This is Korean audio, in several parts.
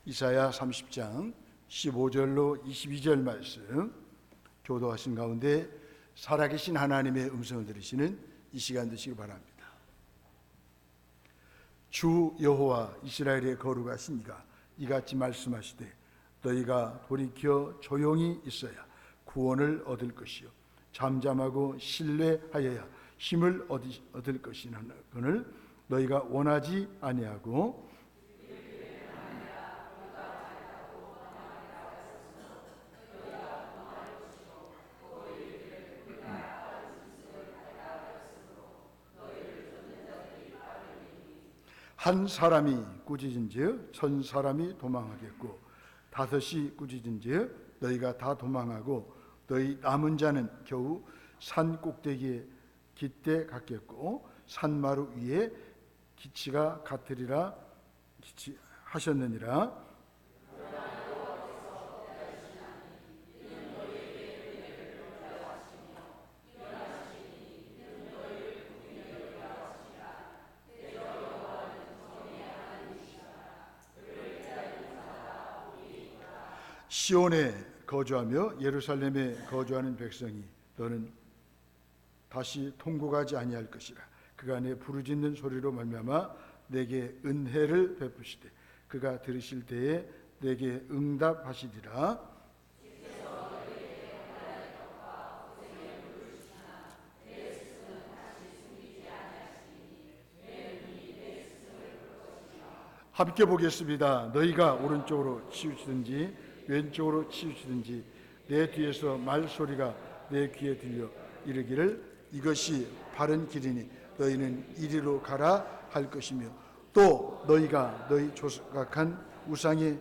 이사야 30장 15절로 22절 말씀 교도하신 가운데 살아계신 하나님의 음성을 들으시는 이 시간 되시기 바랍니다. 주 여호와 이스라엘의 거룩하신 이가 이같이 말씀하시되 너희가 돌이켜 조용히 있어야 구원을 얻을 것이요 잠잠하고 신뢰하여야 힘을 얻을 것이거늘 너희가 원하지 아니하고 한 사람이 꾸짖은즉 천 사람이 도망하겠고 다섯이 꾸짖은즉 너희가 다 도망하고 너희 남은 자는 겨우 산 꼭대기에 깃대 같겠고 산마루 위에 기치가 같으리라 하셨느니라. 시온에 거주하며 예루살렘에 거주하는 백성이 너는 다시 통곡하지 아니할 것이라. 그가 내 부르짖는 소리로 말미암아 내게 은혜를 베푸시되 그가 들으실 때에 내게 응답하시리라. 함께 보겠습니다. 너희가 오른쪽으로 치우치든지 왼쪽으로 치우치든지 내 뒤에서 말소리가 내 귀에 들려 이르기를 이것이 바른 길이니 너희는 이리로 가라 할 것이며 또 너희가 너희 조각한 우상에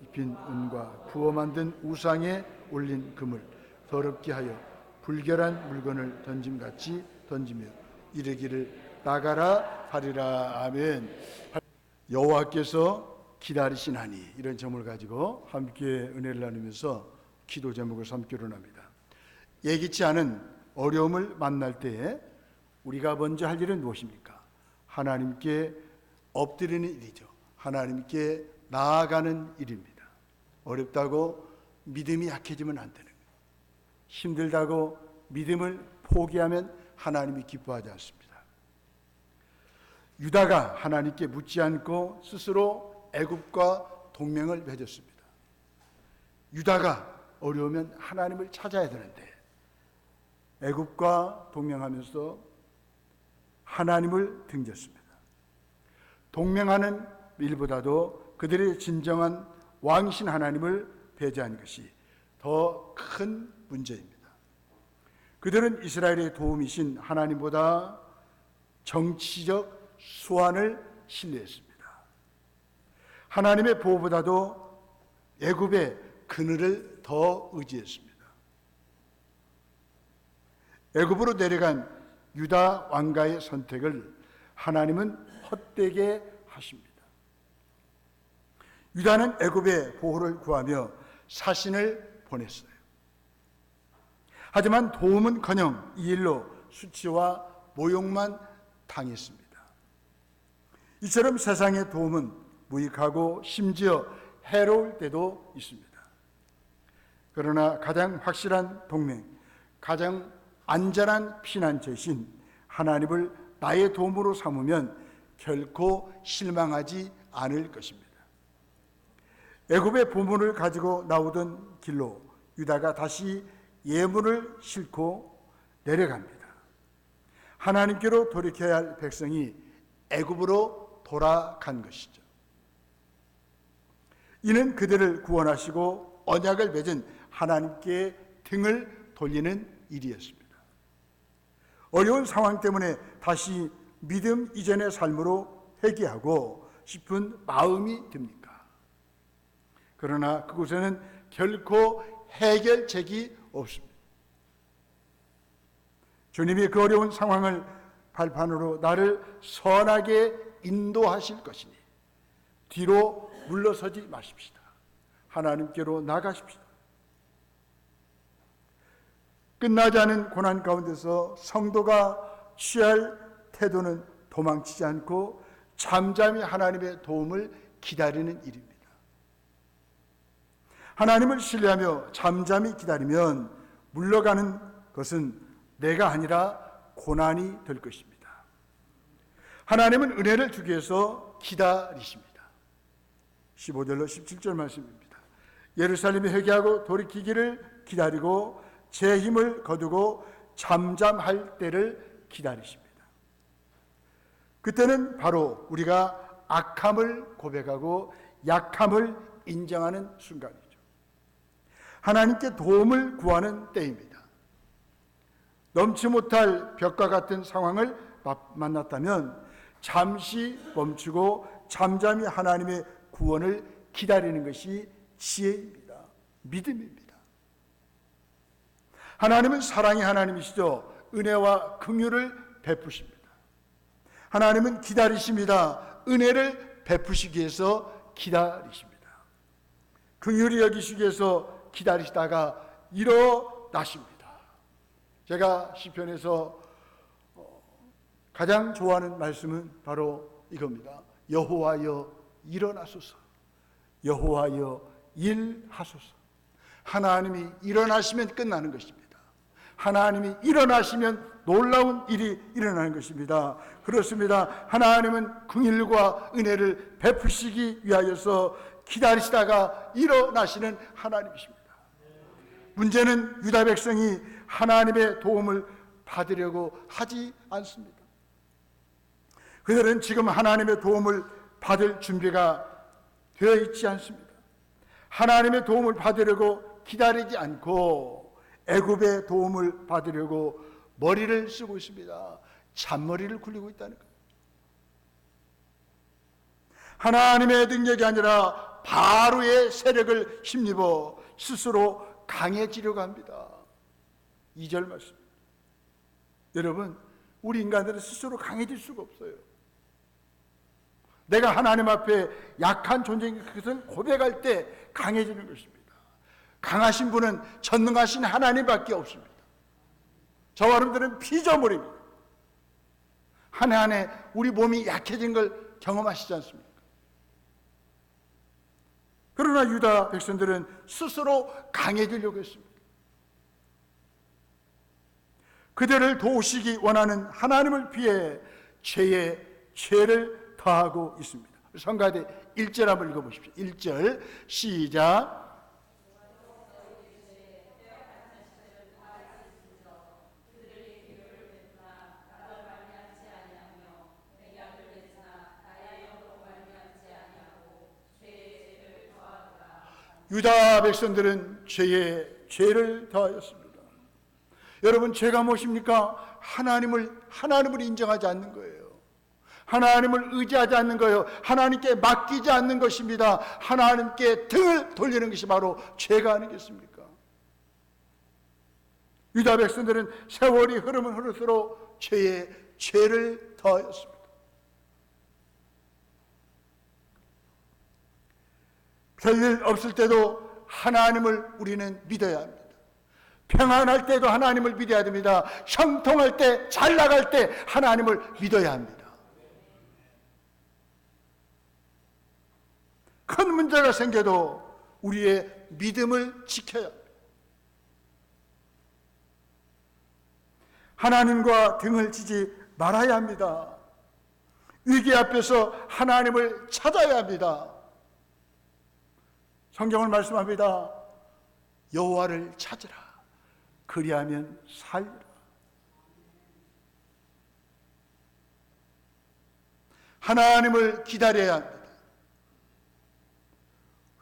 입힌 은과 부어 만든 우상에 올린 금을 더럽게 하여 불결한 물건을 던짐같이 던지며 이르기를 나가라 하리라. 아멘. 여호와께서 기다리시나니, 이런 점을 가지고 함께 은혜를 나누면서 기도 제목을 삼기로 합니다. 예기치 않은 어려움을 만날 때에 우리가 먼저 할 일은 무엇입니까? 하나님께 엎드리는 일이죠. 하나님께 나아가는 일입니다. 어렵다고 믿음이 약해지면 안 되는 거예요. 힘들다고 믿음을 포기하면 하나님이 기뻐하지 않습니다. 유다가 하나님께 묻지 않고 스스로 애굽과 동맹을 맺었습니다. 유다가 어려우면 하나님을 찾아야 되는데 애굽과 동맹하면서 하나님을 등졌습니다. 동맹하는 일보다도 그들의 진정한 왕이신 하나님을 배제한 것이 더 큰 문제입니다. 그들은 이스라엘의 도움이신 하나님보다 정치적 수완을 신뢰했습니다. 하나님의 보호보다도 애굽의 그늘을 더 의지했습니다. 애굽으로 내려간 유다 왕가의 선택을 하나님은 헛되게 하십니다. 유다는 애굽의 보호를 구하며 사신을 보냈어요. 하지만 도움은커녕 이 일로 수치와 모욕만 당했습니다. 이처럼 세상의 도움은 무익하고 심지어 해로울 때도 있습니다. 그러나 가장 확실한 동맹, 가장 안전한 피난처이신 하나님을 나의 도움으로 삼으면 결코 실망하지 않을 것입니다. 애굽의 보물을 가지고 나오던 길로 유다가 다시 예물을 싣고 내려갑니다. 하나님께로 돌이켜야 할 백성이 애굽으로 돌아간 것이죠. 이는 그들을 구원하시고 언약을 맺은 하나님께 등을 돌리는 일이었습니다. 어려운 상황 때문에 다시 믿음 이전의 삶으로 회개하고 싶은 마음이 듭니까? 그러나 그곳에는 결코 해결책이 없습니다. 주님이 그 어려운 상황을 발판으로 나를 선하게 인도하실 것이니 뒤로 물러서지 마십시다. 하나님께로 나가십시다. 끝나지 않은 고난 가운데서 성도가 취할 태도는 도망치지 않고 잠잠히 하나님의 도움을 기다리는 일입니다. 하나님을 신뢰하며 잠잠히 기다리면 물러가는 것은 내가 아니라 고난이 될 것입니다. 하나님은 은혜를 주기 위해서 기다리십니다. 15절로 17절 말씀입니다. 예루살렘이 회개하고 돌이키기를 기다리고 제 힘을 거두고 잠잠할 때를 기다리십니다. 그때는 바로 우리가 악함을 고백하고 약함을 인정하는 순간이죠. 하나님께 도움을 구하는 때입니다. 넘지 못할 벽과 같은 상황을 만났다면 잠시 멈추고 잠잠히 하나님의 구원을 기다리는 것이 지혜입니다. 믿음입니다. 하나님은 사랑의 하나님이시죠. 은혜와 긍휼을 베푸십니다. 하나님은 기다리십니다. 은혜를 베푸시기 위해서 기다리십니다. 긍휼히 여기시기 위해서 기다리시다가 일어나십니다. 제가 시편에서 가장 좋아하는 말씀은 바로 이겁니다. 여호와여 일어나소서. 여호와여 일하소서. 하나님이 일어나시면 끝나는 것입니다. 하나님이 일어나시면 놀라운 일이 일어나는 것입니다. 그렇습니다. 하나님은 긍휼과 은혜를 베푸시기 위하여서 기다리시다가 일어나시는 하나님이십니다. 문제는 유다 백성이 하나님의 도움을 받으려고 하지 않습니다. 그들은 지금 하나님의 도움을 받을 준비가 되어 있지 않습니다. 하나님의 도움을 받으려고 기다리지 않고 애굽의 도움을 받으려고 머리를 쓰고 있습니다. 잔머리를 굴리고 있다는 거예요. 하나님의 능력이 아니라 바로의 세력을 힘입어 스스로 강해지려고 합니다. 2절 말씀. 여러분, 우리 인간들은 스스로 강해질 수가 없어요. 내가 하나님 앞에 약한 존재인 것을 고백할 때 강해지는 것입니다. 강하신 분은 전능하신 하나님밖에 없습니다. 저와 여러분들은 피조물입니다. 한 해 한 해 우리 몸이 약해진 걸 경험하시지 않습니까? 그러나 유다 백성들은 스스로 강해지려고 했습니다. 그들을 도우시기 원하는 하나님을 피해 죄에 죄를 더하고 있습니다. 성가대 1절 한번 읽어보십시오. 1절 시작. 유다 백성들은 죄에 죄를 더하였습니다. 여러분, 죄가 무엇입니까? 하나님을 인정하지 않는 거예요. 하나님을 의지하지 않는 거예요. 하나님께 맡기지 않는 것입니다. 하나님께 등을 돌리는 것이 바로 죄가 아니겠습니까? 유다 백성들은 세월이 흐르면 흐를수록 죄에 죄를 더하였습니다. 별일 없을 때도 하나님을 우리는 믿어야 합니다. 평안할 때도 하나님을 믿어야 됩니다. 형통할 때, 잘 나갈 때 하나님을 믿어야 합니다. 큰 문제가 생겨도 우리의 믿음을 지켜야 합니다. 하나님과 등을 지지 말아야 합니다. 위기 앞에서 하나님을 찾아야 합니다. 성경을 말씀합니다. 여호와를 찾으라. 그리하면 살리라. 하나님을 기다려야 합니다.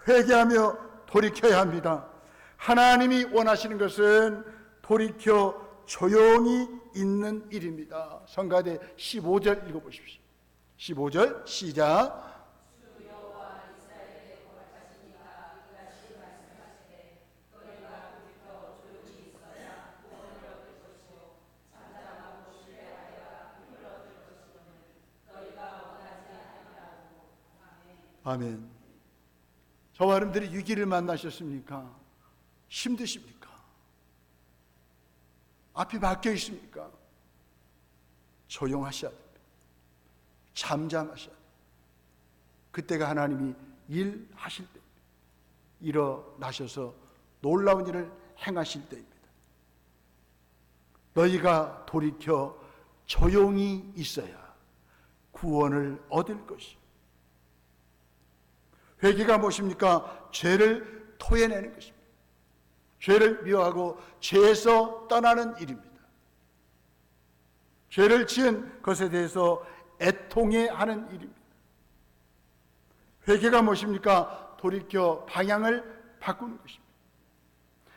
회개하며 돌이켜야 합니다. 하나님이 원하시는 것은 돌이켜 조용히 있는 일입니다. 성가대 15절 읽어보십시오. 15절 시작. 아멘. 저와 여러분들이 위기를 만나셨습니까? 힘드십니까? 앞이 막혀 있습니까? 조용하셔야 됩니다. 잠잠하셔야 됩니다. 그때가 하나님이 일하실 때입니다. 일어나셔서 놀라운 일을 행하실 때입니다. 너희가 돌이켜 조용히 있어야 구원을 얻을 것이요. 회개가 무엇입니까? 죄를 토해내는 것입니다. 죄를 미워하고 죄에서 떠나는 일입니다. 죄를 지은 것에 대해서 애통해하는 일입니다. 회개가 무엇입니까? 돌이켜 방향을 바꾸는 것입니다.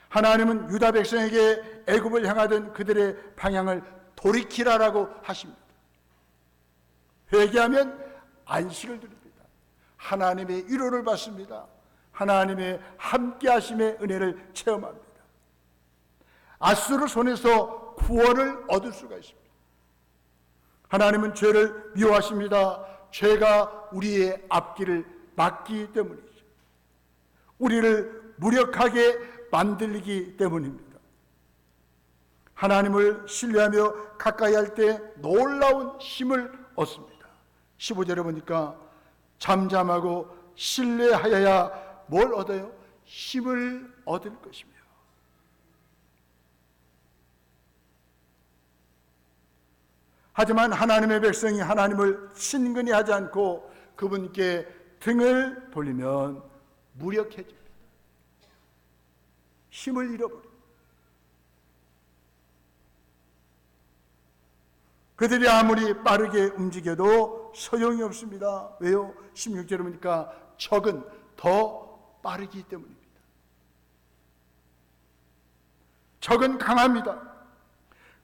하나님은 유다 백성에게 애굽을 향하던 그들의 방향을 돌이키라라고 하십니다. 회개하면 안식을 누립니다. 하나님의 위로를 받습니다. 하나님의 함께하심의 은혜를 체험합니다. 아수르 손에서 구원을 얻을 수가 있습니다. 하나님은 죄를 미워하십니다. 죄가 우리의 앞길을 막기 때문이죠. 우리를 무력하게 만들기 때문입니다. 하나님을 신뢰하며 가까이 할 때 놀라운 힘을 얻습니다. 15절에 보니까 잠잠하고 신뢰하여야 뭘 얻어요? 힘을 얻을 것이며. 하지만 하나님의 백성이 하나님을 친근히 하지 않고 그분께 등을 돌리면 무력해집니다. 힘을 잃어버립니다. 그들이 아무리 빠르게 움직여도 소용이 없습니다. 왜요? 16절에 보니까 적은 더 빠르기 때문입니다. 적은 강합니다.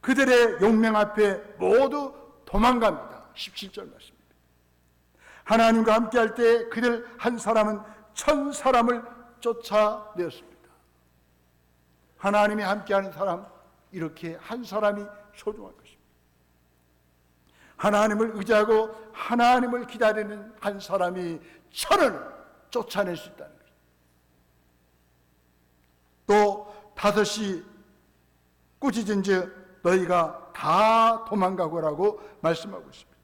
그들의 용맹 앞에 모두 도망갑니다. 17절 말씀입니다. 하나님과 함께할 때 그들 한 사람은 1000사람을 쫓아내었습니다. 하나님이 함께하는 사람, 이렇게 한 사람이 소중한 것입니다. 하나님을 의지하고 하나님을 기다리는 한 사람이 1000을 쫓아낼 수 있다는 것입니다. 또 5이 꾸짖은즉 너희가 다 도망가거라고 말씀하고 있습니다.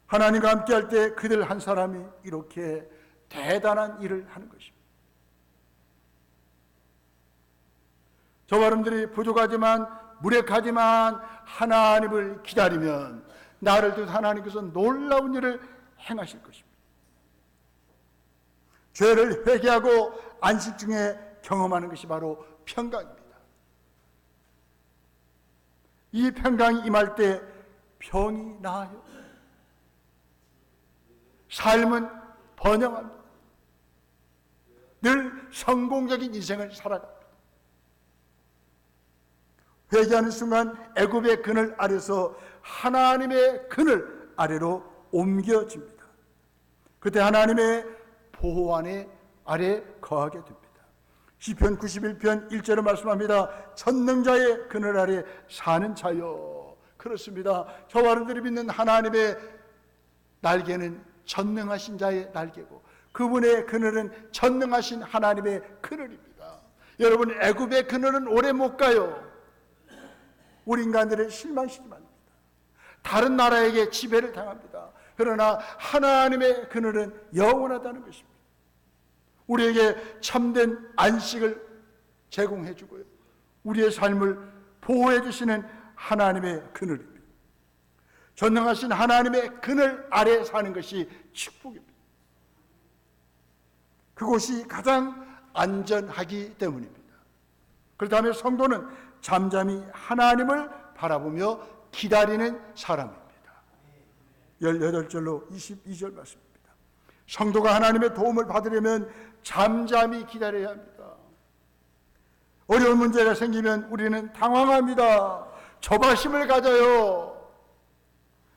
하나님과 함께할 때 그들 한 사람이 이렇게 대단한 일을 하는 것입니다. 저와 여러분들이 부족하지만 무력하지만 하나님을 기다리면 나를 뜻 하나님께서 놀라운 일을 행하실 것입니다. 죄를 회개하고 안식 중에 경험하는 것이 바로 평강입니다. 이 평강이 임할 때 병이 나아요. 삶은 번영합니다. 늘 성공적인 인생을 살아갑니다. 회개하는 순간 애굽의 그늘 아래서 하나님의 그늘 아래로 옮겨집니다. 그때 하나님의 보호 아래 거하게 됩니다. 시편 91편 1절에 말씀합니다. 전능자의 그늘 아래 사는 자요. 그렇습니다. 저와 여러분들이 믿는 하나님의 날개는 전능하신 자의 날개고 그분의 그늘은 전능하신 하나님의 그늘입니다. 여러분, 애굽의 그늘은 오래 못 가요. 우리 인간들을 실망시키지 않습니다. 다른 나라에게 지배를 당합니다. 그러나 하나님의 그늘은 영원하다는 것입니다. 우리에게 참된 안식을 제공해 주고요, 우리의 삶을 보호해 주시는 하나님의 그늘입니다. 전능하신 하나님의 그늘 아래 사는 것이 축복입니다. 그곳이 가장 안전하기 때문입니다. 그렇다면 성도는 잠잠히 하나님을 바라보며 기다리는 사람입니다. 18절로 22절 말씀입니다. 성도가 하나님의 도움을 받으려면 잠잠히 기다려야 합니다. 어려운 문제가 생기면 우리는 당황합니다. 조바심을 가져요.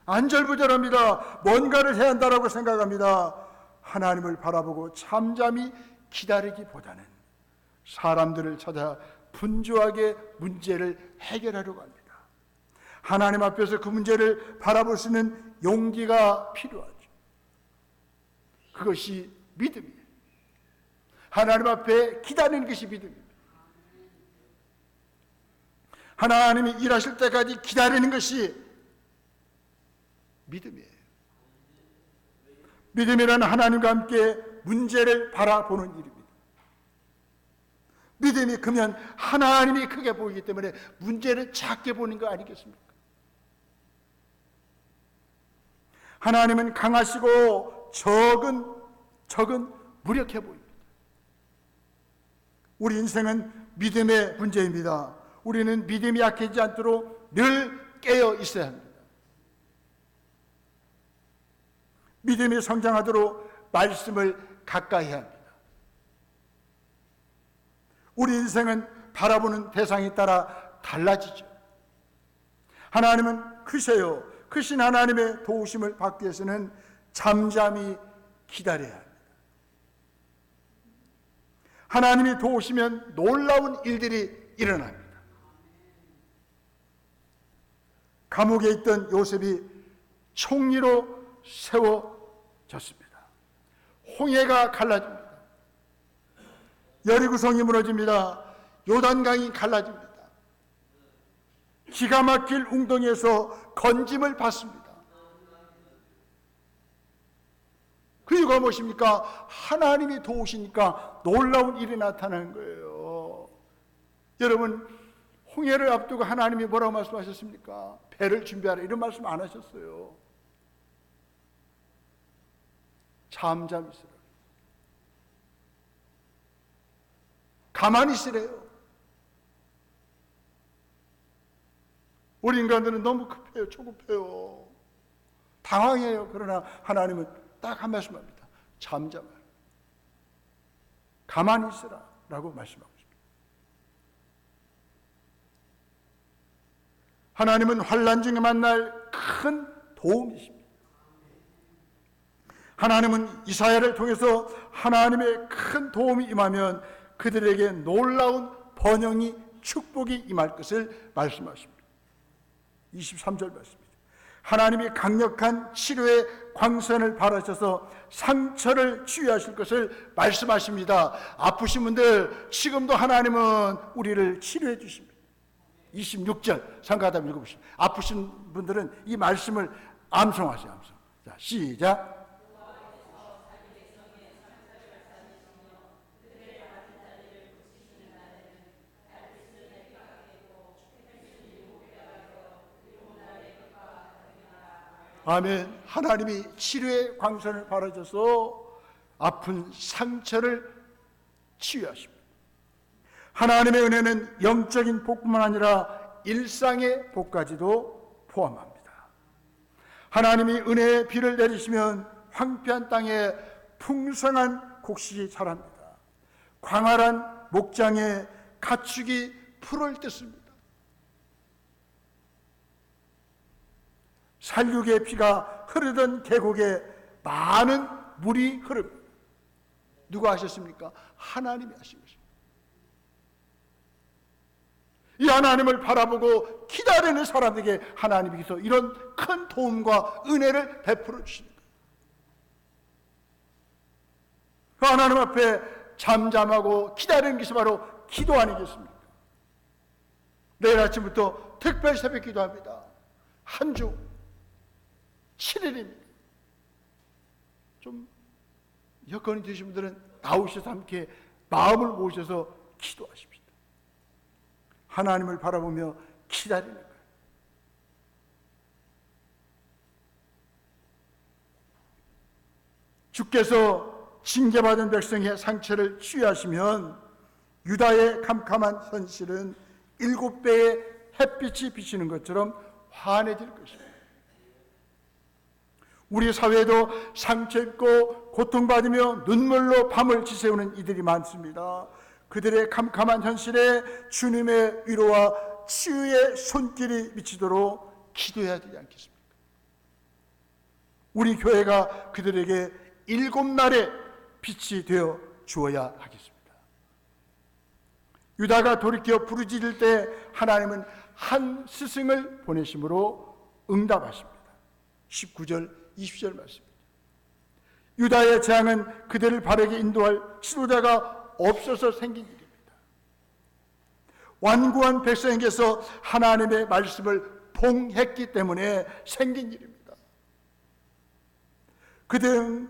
안절부절합니다. 뭔가를 해야 한다고 생각합니다. 하나님을 바라보고 잠잠히 기다리기보다는 사람들을 찾아 분주하게 문제를 해결하려고 합니다. 하나님 앞에서 그 문제를 바라볼 수 있는 용기가 필요하죠. 그것이 믿음이에요. 하나님 앞에 기다리는 것이 믿음입니다. 하나님이 일하실 때까지 기다리는 것이 믿음이에요. 믿음이라는 하나님과 함께 문제를 바라보는 일입니다. 믿음이 크면 하나님이 크게 보이기 때문에 문제를 작게 보는 거 아니겠습니까? 하나님은 강하시고 적은 무력해 보입니다. 우리 인생은 믿음의 문제입니다. 우리는 믿음이 약해지지 않도록 늘 깨어 있어야 합니다. 믿음이 성장하도록 말씀을 가까이 해야 합니다. 우리 인생은 바라보는 대상에 따라 달라지죠. 하나님은 크세요. 크신 하나님의 도우심을 받기 위해서는 잠잠히 기다려야 합니다. 하나님이 도우시면 놀라운 일들이 일어납니다. 감옥에 있던 요셉이 총리로 세워졌습니다. 홍해가 갈라집니다. 여리고성이 무너집니다. 요단강이 갈라집니다. 기가 막힐 웅덩이에서 건짐을 받습니다. 그 이유가 무엇입니까? 하나님이 도우시니까 놀라운 일이 나타나는 거예요. 여러분, 홍해를 앞두고 하나님이 뭐라고 말씀하셨습니까? 배를 준비하라, 이런 말씀 안 하셨어요. 잠잠히 있으라, 가만히 있으래요. 우리 인간들은 너무 급해요. 초급해요. 당황해요. 그러나 하나님은 딱 한 말씀합니다. 잠잠하라, 가만히 있으라 라고 말씀하고 있습니다. 하나님은 환난 중에 만날 큰 도움이십니다. 하나님은 이사야를 통해서 하나님의 큰 도움이 임하면 그들에게 놀라운 번영이, 축복이 임할 것을 말씀하십니다. 23절 말씀이죠. 하나님이 강력한 치료의 광선을 발하셔서 상처를 치유하실 것을 말씀하십니다. 아프신 분들, 지금도 하나님은 우리를 치료해 주십니다. 26절 상가담 읽어보시죠. 아프신 분들은 이 말씀을 암송하세요. 암송. 자, 시작. 아멘. 하나님이 치료의 광선을 발하셔서 아픈 상처를 치유하십니다. 하나님의 은혜는 영적인 복뿐만 아니라 일상의 복까지도 포함합니다. 하나님이 은혜의 비를 내리시면 황폐한 땅에 풍성한 곡식이 자랍니다. 광활한 목장에 가축이 풀을 뜯습니다. 살육의 피가 흐르던 계곡에 많은 물이 흐릅니다. 누가 하셨습니까? 하나님이 하신 것입니다. 이 하나님을 바라보고 기다리는 사람에게 하나님께서 이런 큰 도움과 은혜를 베풀어 주시는 거예요. 그 하나님 앞에 잠잠하고 기다리는 것이 바로 기도 아니겠습니까? 내일 아침부터 특별 새벽 기도합니다. 한 주 7일입니다. 좀 여건이 되신 분들은 나오셔서 함께 마음을 모셔서 기도하십시오. 하나님을 바라보며 기다리는 거예요. 주께서 징계받은 백성의 상처를 치유하시면 유다의 캄캄한 현실은 7배의 햇빛이 비치는 것처럼 환해질 것입니다. 우리 사회에도 상처 입고 고통받으며 눈물로 밤을 지새우는 이들이 많습니다. 그들의 캄캄한 현실에 주님의 위로와 치유의 손길이 미치도록 기도해야 되지 않겠습니까? 우리 교회가 그들에게 7날의 빛이 되어 주어야 하겠습니다. 유다가 돌이켜 부르짖을 때 하나님은 한 스승을 보내심으로 응답하십니다. 19절 20절 말씀입니다. 유다의 재앙은 그들을 바르게 인도할 지도자가 없어서 생긴 일입니다. 완고한 백성에게서 하나님의 말씀을 봉했기 때문에 생긴 일입니다. 그들은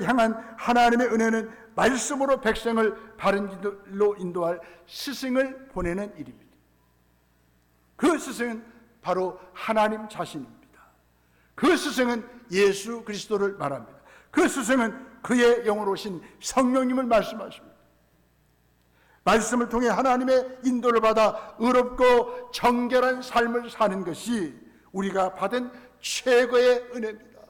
향한 하나님의 은혜는 말씀으로 백성을 바른 길로 인도할 스승을 보내는 일입니다. 그 스승은 바로 하나님 자신입니다. 그 스승은 예수 그리스도를 말합니다. 그 스승은 그의 영으로 오신 성령님을 말씀하십니다. 말씀을 통해 하나님의 인도를 받아 의롭고 정결한 삶을 사는 것이 우리가 받은 최고의 은혜입니다.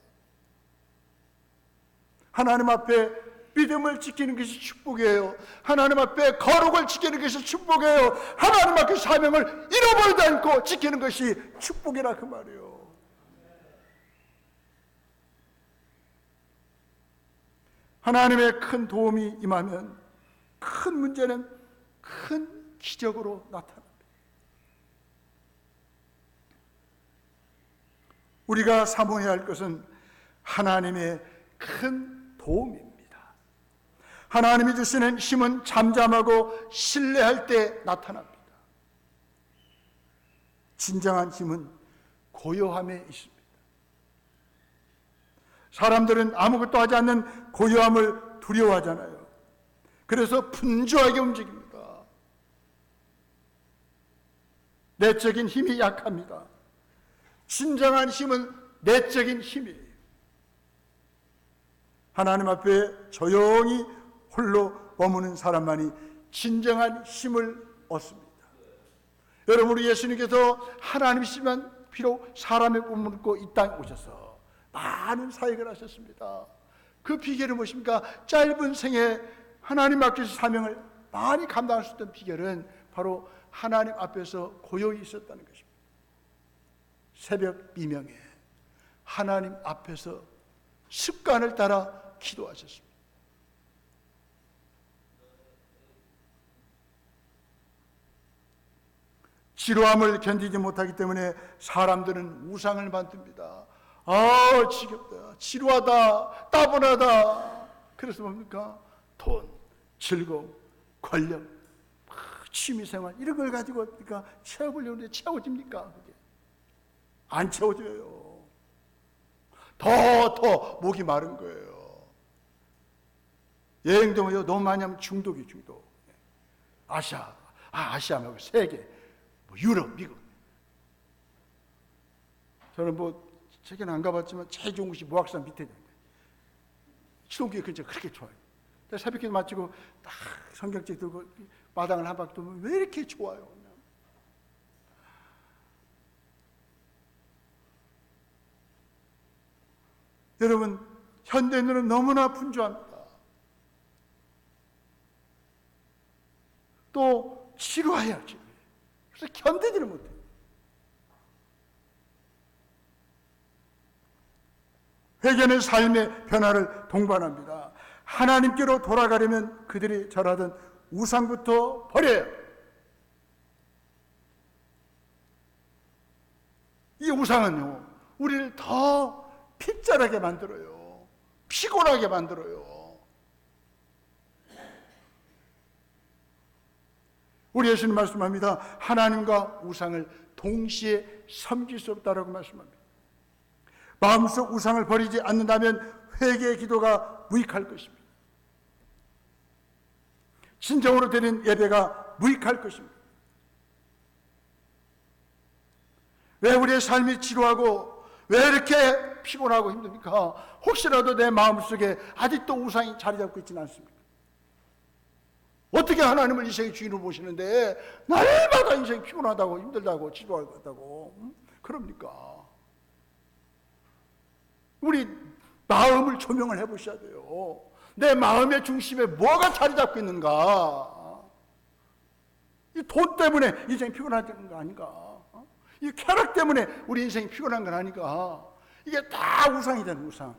하나님 앞에 믿음을 지키는 것이 축복이에요. 하나님 앞에 거룩을 지키는 것이 축복이에요. 하나님 앞에 사명을 잃어버리지 않고 지키는 것이 축복이라 그 말이에요. 하나님의 큰 도움이 임하면 큰 문제는 큰 기적으로 나타납니다. 우리가 사모해야 할 것은 하나님의 큰 도움입니다. 하나님이 주시는 힘은 잠잠하고 신뢰할 때 나타납니다. 진정한 힘은 고요함에 있습니다. 사람들은 아무것도 하지 않는 고요함을 두려워하잖아요. 그래서 분주하게 움직입니다. 내적인 힘이 약합니다. 진정한 힘은 내적인 힘이에요. 하나님 앞에 조용히 홀로 머무는 사람만이 진정한 힘을 얻습니다. 여러분, 우리 예수님께서 하나님이시지만 비록 사람의 몸을 입고 이 땅에 오셔서 많은 사역을 하셨습니다. 그 비결은 무엇입니까? 짧은 생에 하나님 앞에서 사명을 많이 감당할 수 있던 비결은 바로 하나님 앞에서 고요히 있었다는 것입니다. 새벽 미명에 하나님 앞에서 습관을 따라 기도하셨습니다. 지루함을 견디지 못하기 때문에 사람들은 우상을 만듭니다. 아, 지겹다, 지루하다, 따분하다. 그래서 뭡니까? 돈, 즐거움, 권력, 취미생활 이런 걸 가지고 그러니까 채워보려고 하는데 채워집니까? 그게 안 채워져요. 더 목이 마른 거예요. 여행도 너무 많이 하면 중독이 중독. 아시아 말고 세계, 유럽, 미국. 저는 세계는 안 가봤지만 제일 좋은 곳이 무악산 밑에 있는데 시동교회 근처 그렇게 좋아요. 새벽기도 마치고 딱 성경책 들고 마당을 한 바퀴 돌면 왜 이렇게 좋아요? 여러분, 현대인들은 너무나 분주합니다. 또 지루해요. 그래서 견디지를 못해요. 회개는 삶의 변화를 동반합니다. 하나님께로 돌아가려면 그들이 절하던 우상부터 버려요. 이 우상은요, 우리를 더 핍절하게 만들어요. 피곤하게 만들어요. 우리 예수님 말씀합니다. 하나님과 우상을 동시에 섬길 수 없다라고 말씀합니다. 마음속 우상을 버리지 않는다면 회개의 기도가 무익할 것입니다. 진정으로 드린 예배가 무익할 것입니다. 왜 우리의 삶이 지루하고 왜 이렇게 피곤하고 힘듭니까? 혹시라도 내 마음속에 아직도 우상이 자리 잡고 있지는 않습니까? 어떻게 하나님을 인생의 주인으로 보시는데 날마다 인생이 피곤하다고 힘들다고 지루하다고 그럽니까? 우리 마음을 조명을 해보셔야 돼요. 내 마음의 중심에 뭐가 자리 잡고 있는가? 이 돈 때문에 인생이 피곤한 거 아닌가? 이 쾌락 때문에 우리 인생이 피곤한 건 아닌가? 이게 다 우상이잖아요, 우상.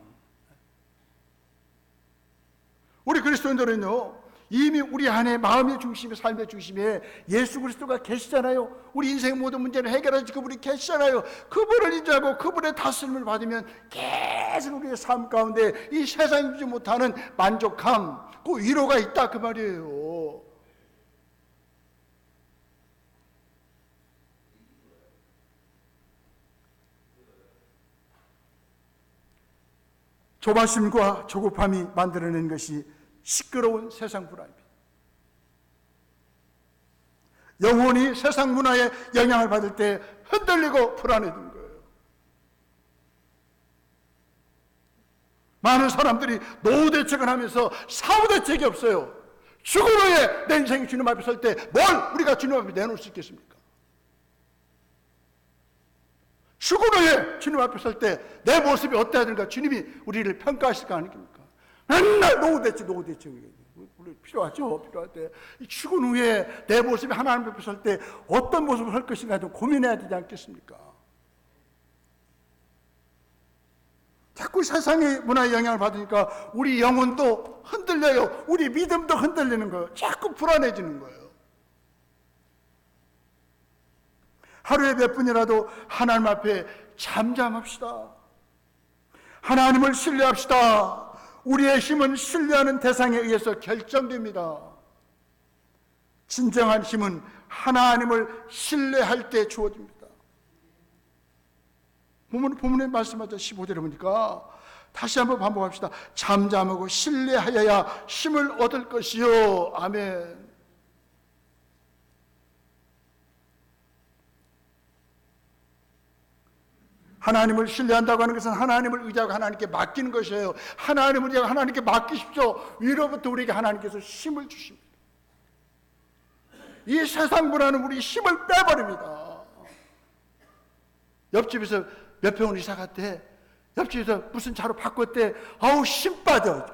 우리 그리스도인들은요, 이미 우리 안에 마음의 중심에, 삶의 중심에 예수 그리스도가 계시잖아요. 우리 인생의 모든 문제를 해결하시 그분이 계시잖아요. 그분을 인정하고 그분의 다스림을 받으면 계속 우리의 삶 가운데 이 세상이 주지 못하는 만족함, 그 위로가 있다 그 말이에요. 조바심과 조급함이 만들어낸 것이 시끄러운 세상 문화입니다. 영혼이 세상 문화에 영향을 받을 때 흔들리고 불안해지는 거예요. 많은 사람들이 노후 대책을 하면서 사후 대책이 없어요. 죽은 후에 내 인생이 주님 앞에 설 때 뭘 우리가 주님 앞에 내놓을 수 있겠습니까? 죽은 후에 주님 앞에 설 때 내 모습이 어때야 되는가 주님이 우리를 평가하실 거 아닙니까? 맨날 노후 대책 우리 필요하죠. 필요할 때 죽은 후에 내 모습이 하나님 앞에 설 때 어떤 모습을 할 것인가 좀 고민해야 되지 않겠습니까? 자꾸 세상의 문화에 영향을 받으니까 우리 영혼도 흔들려요. 우리 믿음도 흔들리는 거예요. 자꾸 불안해지는 거예요. 하루에 몇 분이라도 하나님 앞에 잠잠합시다. 하나님을 신뢰합시다. 우리의 힘은 신뢰하는 대상에 의해서 결정됩니다. 진정한 힘은 하나님을 신뢰할 때 주어집니다. 본문의 말씀하자 15절에 보니까 다시 한번 반복합시다. 잠잠하고 신뢰하여야 힘을 얻을 것이요. 아멘. 하나님을 신뢰한다고 하는 것은 하나님을 의지하고 하나님께 맡기는 것이에요. 하나님을 의지하고 하나님께 맡기십시오. 위로부터 우리에게 하나님께서 힘을 주십니다. 이 세상 문화는 우리 힘을 빼버립니다. 옆집에서 몇 평을 이사 갔대. 옆집에서 무슨 차로 바꿨대. 아우 힘 빠져.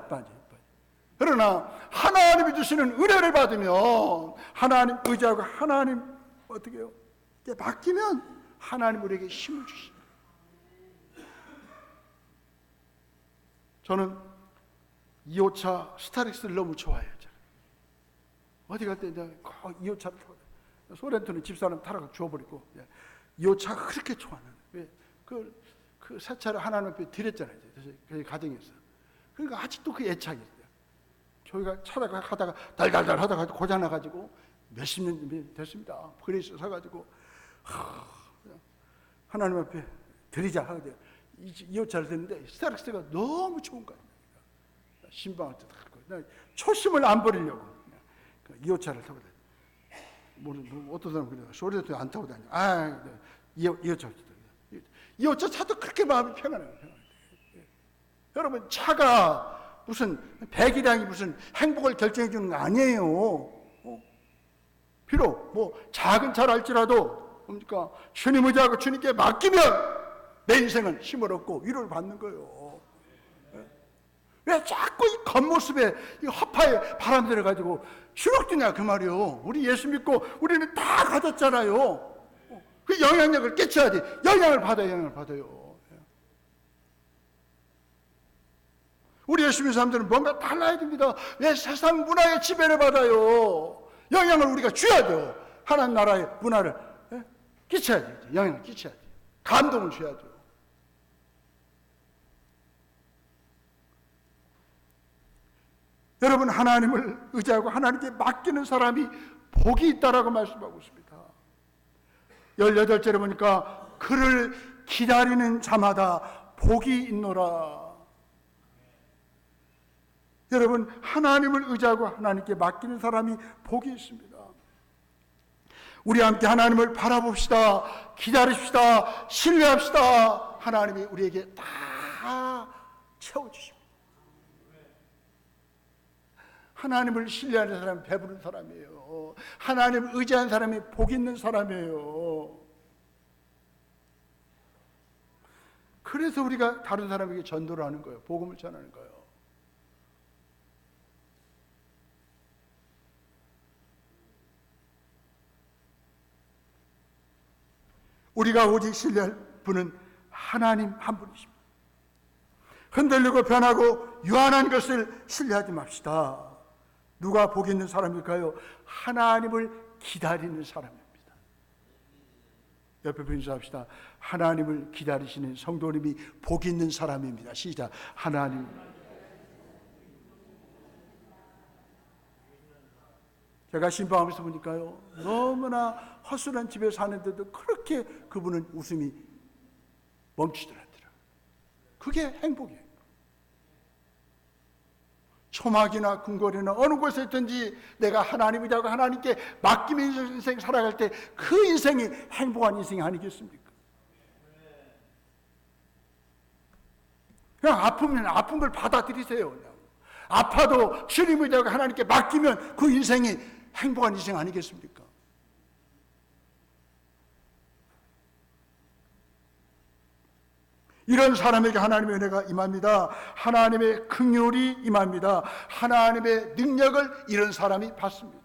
그러나 하나님이 주시는 은혜를 받으면 하나님 의지하고 하나님 어떻게 해요? 맡기면 하나님 우리에게 힘을 주십니다. 저는 2호차 스타렉스를 너무 좋아해요. 어디 갈 때 2호차를 타고 소렌토는 집사람 타라고 주워버리고 2호차가 그렇게 좋아하는 왜? 그 새 차를 하나님 앞에 드렸잖아요. 그 가정에서. 그러니까 아직도 그 애착이 있어요. 저희가 차다가 가다가 달달달 하다가 고장나가지고 몇십 년 됐습니다. 그레이스 사가지고 하나님 앞에 드리자 하거든요. 2호차를 됐는데 스타렉스가 너무 좋은 거예요. 신방을 뜯고 초심을 안 버리려고 2호차를 타고 다녀요. 어떤 사람은 그래요. 소리도 안 타고 다녀요. 2호차 2호차 차도 그렇게 마음이 평안해요. 여러분 차가 무슨 배기량이 무슨 행복을 결정해 주는 거 아니에요. 비록 뭐 작은 차를 할지라도 뭡니까 주님 의지하고 주님께 맡기면 내 인생은 힘을 얻고 위로를 받는 거예요. 왜 자꾸 이 겉모습에 이 허파에 바람 들어가지고 주눅드냐 그 말이요. 우리 예수 믿고 우리는 다 가졌잖아요. 그 영향력을 끼쳐야지. 영향을 받아요. 우리 예수 믿는 사람들은 뭔가 달라야 됩니다. 왜 세상 문화의 지배를 받아요? 영향을 우리가 줘야죠. 하나님 나라의 문화를 끼쳐야죠. 영향을 끼쳐야죠. 감동을 줘야죠. 여러분 하나님을 의지하고 하나님께 맡기는 사람이 복이 있다라고 말씀하고 있습니다. 18절에 보니까 그를 기다리는 자마다 복이 있노라. 여러분 하나님을 의지하고 하나님께 맡기는 사람이 복이 있습니다. 우리 함께 하나님을 바라봅시다. 기다립시다. 신뢰합시다. 하나님이 우리에게 다 채워주십니다. 하나님을 신뢰하는 사람은 배부른 사람이에요. 하나님을 의지하는 사람이 복 있는 사람이에요. 그래서 우리가 다른 사람에게 전도를 하는 거예요. 복음을 전하는 거예요. 우리가 오직 신뢰할 분은 하나님 한 분이십니다. 흔들리고 변하고 유한한 것을 신뢰하지 맙시다. 누가 복 있는 사람일까요? 하나님을 기다리는 사람입니다. 옆에 분 인사합시다. 하나님을 기다리시는 성도님이 복 있는 사람입니다. 시작. 하나님. 제가 신방하면서 보니까요, 너무나 허술한 집에 사는데도 그렇게 그분은 웃음이 멈추더라고요. 그게 행복이에요. 초막이나 궁궐이나 어느 곳에 있든지 내가 하나님이라고 하나님께 맡기면서 인생 살아갈 때 그 인생이 행복한 인생이 아니겠습니까? 그냥 아프면 아픈 걸 받아들이세요. 그냥. 아파도 주님이라고 하나님께 맡기면 그 인생이 행복한 인생 아니겠습니까? 이런 사람에게 하나님의 은혜가 임합니다. 하나님의 긍휼이 임합니다. 하나님의 능력을 이런 사람이 받습니다.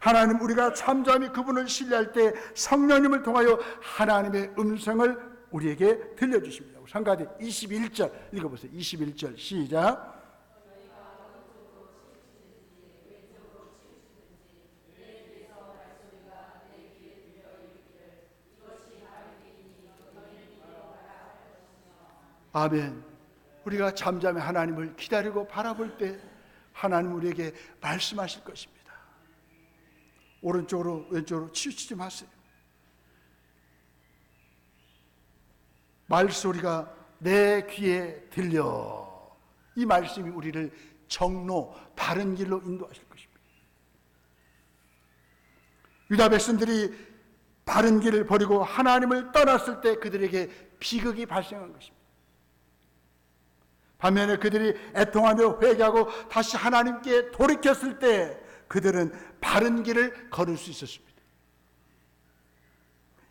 하나님, 우리가 잠잠히 그분을 신뢰할 때 성령님을 통하여 하나님의 음성을 우리에게 들려주십니다. 상가대 21절 읽어보세요. 21절 시작. 아멘. 우리가 잠잠히 하나님을 기다리고 바라볼 때 하나님 우리에게 말씀하실 것입니다. 오른쪽으로 왼쪽으로 치우치지 마세요. 말소리가 내 귀에 들려. 이 말씀이 우리를 정로, 바른 길로 인도하실 것입니다. 유다 백성들이 바른 길을 버리고 하나님을 떠났을 때 그들에게 비극이 발생한 것입니다. 반면에 그들이 애통하며 회개하고 다시 하나님께 돌이켰을 때 그들은 바른 길을 걸을 수 있었습니다.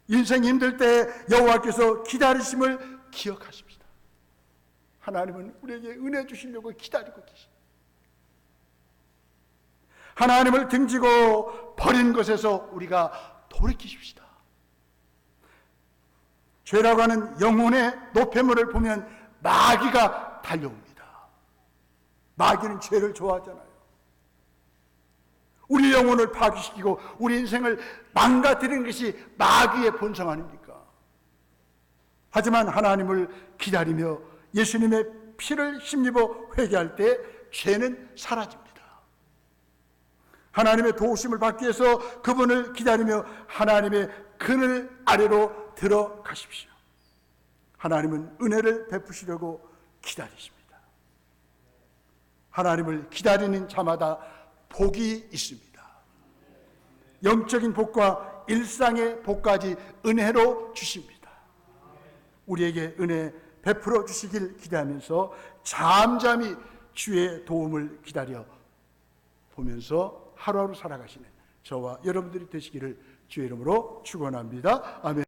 인생이 힘들 때 여호와께서 기다리심을 기억하십시다. 하나님은 우리에게 은혜 주시려고 기다리고 계십니다. 하나님을 등지고 버린 것에서 우리가 돌이키십시다. 죄라고 하는 영혼의 노폐물을 보면 마귀가 달려옵니다. 마귀는 죄를 좋아하잖아요. 우리 영혼을 파괴시키고 우리 인생을 망가뜨리는 것이 마귀의 본성 아닙니까? 하지만 하나님을 기다리며 예수님의 피를 힘입어 회개할 때 죄는 사라집니다. 하나님의 도우심을 받기 위해서 그분을 기다리며 하나님의 그늘 아래로 들어가십시오. 하나님은 은혜를 베푸시려고 기다리십니다. 하나님을 기다리는 자마다 복이 있습니다. 영적인 복과 일상의 복까지 은혜로 주십니다. 우리에게 은혜 베풀어 주시길 기대하면서 잠잠히 주의 도움을 기다려 보면서 하루하루 살아가시는 저와 여러분들이 되시기를 주의 이름으로 축원합니다. 아멘.